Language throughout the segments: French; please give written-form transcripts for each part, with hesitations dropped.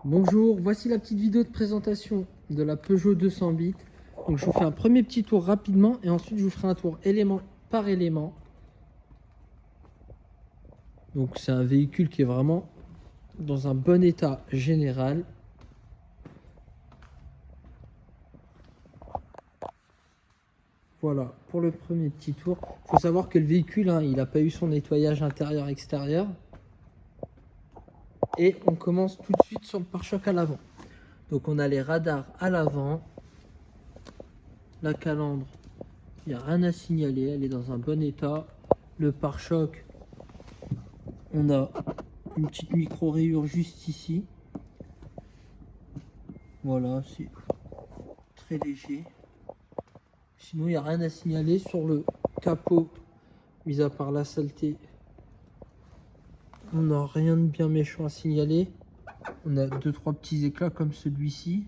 Bonjour, voici la petite vidéo de présentation de la Peugeot 208. Donc je vous fais un premier petit tour rapidement et ensuite je vous ferai un tour élément par élément. Donc c'est un véhicule qui est vraiment dans un bon état général. Voilà pour le premier petit tour. Il faut savoir que le véhicule, il n'a pas eu son nettoyage intérieur-extérieur. Et on commence tout de suite sur le pare-choc à l'avant. Donc on a les radars à l'avant. La calandre, il n'y a rien à signaler, elle est dans un bon état. Le pare-choc, on a une petite micro-rayure juste ici. Voilà, c'est très léger. Sinon, il n'y a rien à signaler sur le capot, mis à part la saleté. On n'a rien de bien méchant à signaler. On a 2-3 petits éclats comme celui-ci.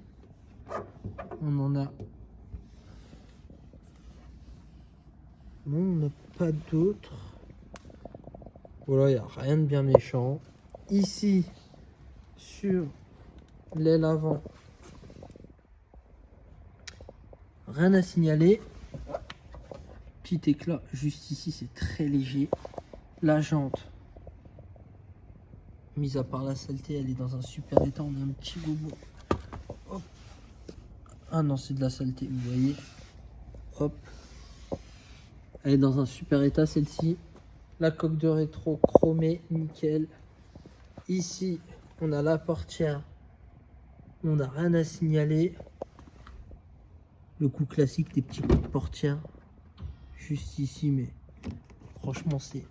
On en a... Non, on n'a pas d'autres. Voilà, il n'y a rien de bien méchant. Ici, sur l'aile avant, rien à signaler. Petit éclat juste ici, c'est très léger. La jante, mis à part la saleté, elle est dans un super état. On a un petit bobo. Hop. Ah non, c'est de la saleté, vous voyez. Hop. Elle est dans un super état, celle-ci. La coque de rétro chromée, nickel. Ici, on a la portière. On n'a rien à signaler. Le coup classique des petits coups de portière. Juste ici, mais franchement, c'est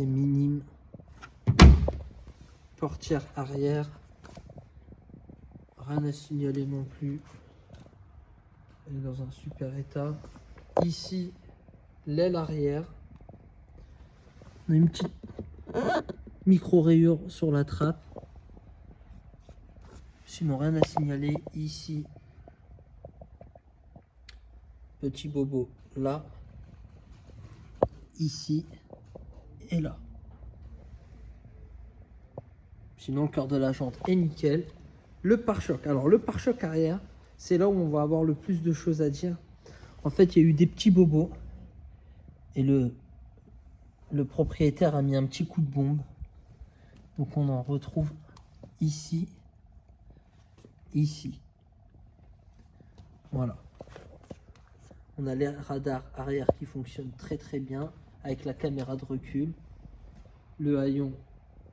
minime. Portière arrière. Rien à signaler non plus. Elle est dans un super état. Ici, l'aile arrière. On a une petite micro-rayure sur la trappe. Sinon, rien à signaler. Ici, petit bobo là. Ici et là. Sinon, le cœur de la jante est nickel. Le pare-choc. Alors, le pare-choc arrière, c'est là où on va avoir le plus de choses à dire. En fait, il y a eu des petits bobos. Et le propriétaire a mis un petit coup de bombe. Donc, on en retrouve ici. Ici. Voilà. On a les radars arrière qui fonctionnent très très bien. Avec la caméra de recul. Le haillon,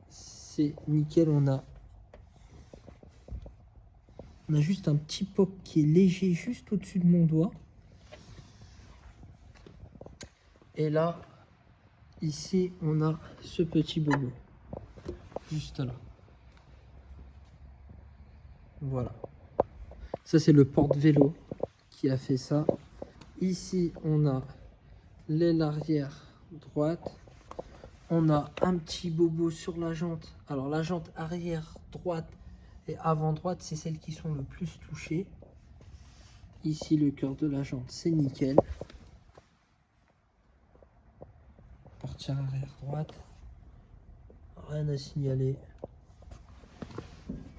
c'est nickel. On a juste un petit pop qui est léger juste au-dessus de mon doigt. Et là, ici, on a ce petit bobo. Juste là. Voilà. Ça, c'est le porte-vélo qui a fait ça. Ici, on a l'aile arrière droite. On a un petit bobo sur la jante. Alors, la jante arrière droite et avant droite, c'est celles qui sont le plus touchées. Ici, le cœur de la jante, c'est nickel. Portière arrière droite. Rien à signaler.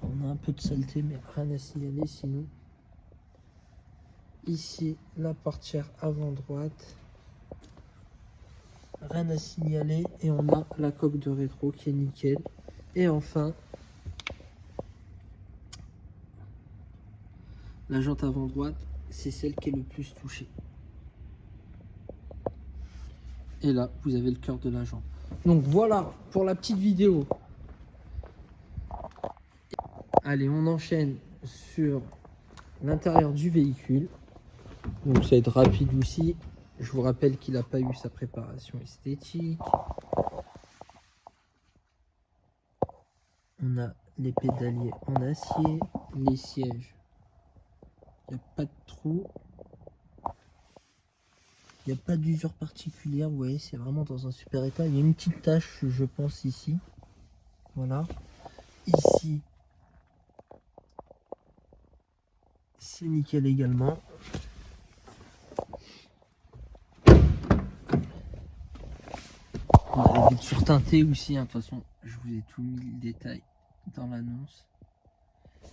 On a un peu de saleté, mais rien à signaler sinon. Ici, la portière avant droite. Rien à signaler. Et on a la coque de rétro qui est nickel. Et enfin, la jante avant droite, c'est celle qui est le plus touchée. Et là, vous avez le cœur de la jante. Donc voilà pour la petite vidéo. Allez, on enchaîne sur l'intérieur du véhicule. Donc ça va être rapide aussi. Je vous rappelle qu'il n'a pas eu sa préparation esthétique. On a les pédaliers en acier, les sièges. Il n'y a pas de trou. Il n'y a pas d'usure particulière. Vous voyez, c'est vraiment dans un super état. Il y a une petite tache, je pense, ici. Voilà. Ici, c'est nickel également. On a les vitres surteintées aussi, hein. De toute façon, je vous ai tout mis le détail dans l'annonce.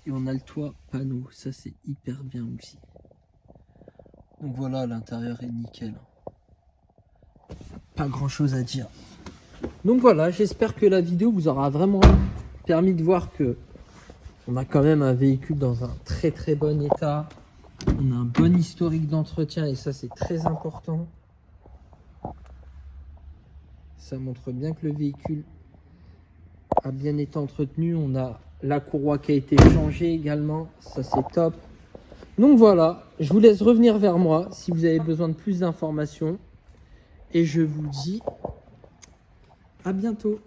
Et on a le toit panneau, ça c'est hyper bien aussi. Donc voilà, l'intérieur est nickel. Pas grand chose à dire. Donc voilà, j'espère que la vidéo vous aura vraiment permis de voir que on a quand même un véhicule dans un très très bon état. On a un bon historique d'entretien et ça c'est très important. Ça montre bien que le véhicule a bien été entretenu. On a la courroie qui a été changée également, ça c'est top. Donc voilà, je vous laisse revenir vers moi si vous avez besoin de plus d'informations et je vous dis à bientôt.